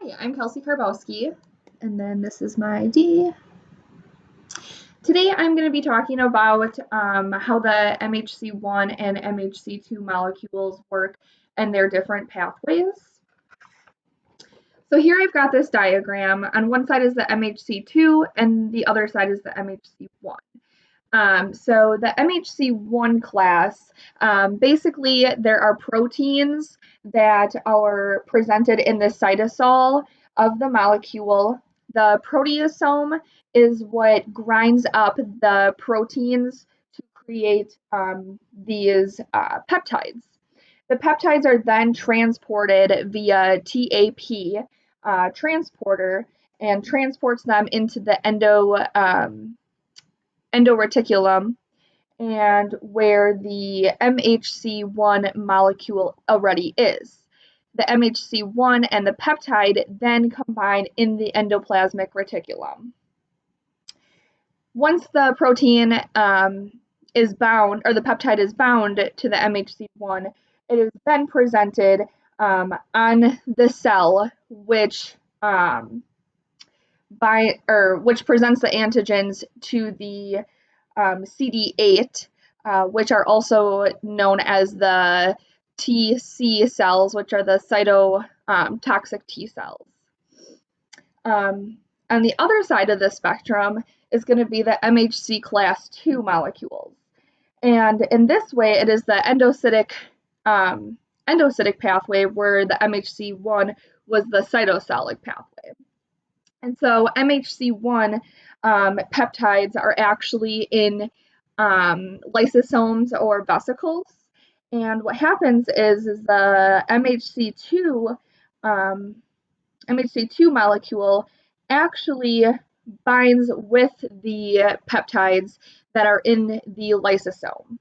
Hi, I'm Kelsey Karbowski, and then this is my ID. Today I'm going to be talking about how the MHC1 and MHC2 molecules work and their different pathways. So here I've got this diagram. On one side is the MHC2 and the other side is the MHC1. So the MHC1 class, basically there are proteins that are presented in the cytosol of the molecule. The proteasome is what grinds up the proteins to create these peptides. The peptides are then transported via TAP transporter and transports them into the endoreticulum, and where the MHC1 molecule already is. The MHC1 and the peptide then combine in the endoplasmic reticulum. Once the protein is bound, or the peptide is bound to the MHC1, it is then presented on the cell, which presents the antigens to the CD8, which are also known as the TC cells, which are the cytotoxic T cells. On the other side of the spectrum is going to be the MHC class 2 molecules. And in this way, it is the endocytic pathway, where the MHC1 was the cytosolic pathway. And so MHC1 peptides are actually in lysosomes or vesicles. And what happens is the MHC2 molecule actually binds with the peptides that are in the lysosome.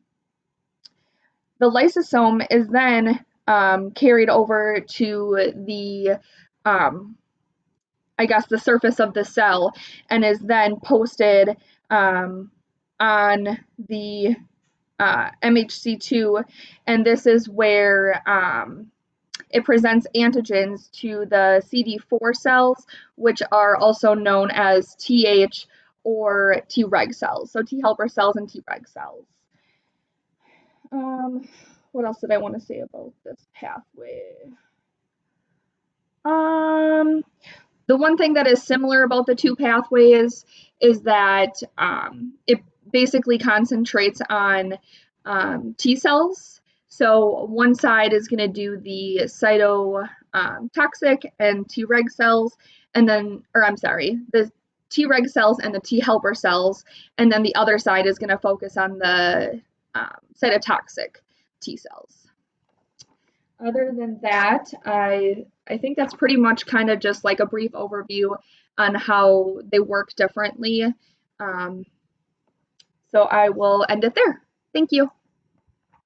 The lysosome is then carried over to the the surface of the cell, and is then posted on the MHC2, and this is where it presents antigens to the CD4 cells, which are also known as TH or Treg cells, so T helper cells and Treg cells. What else did I want to say about this pathway? The one thing that is similar about the two pathways is that it basically concentrates on T cells. So one side is going to do the cytotoxic and Treg cells, and then, the Treg cells and the T helper cells, and then the other side is going to focus on the cytotoxic T cells. Other than that, I think that's pretty much kind of just like a brief overview on how they work differently. So I will end it there. Thank you.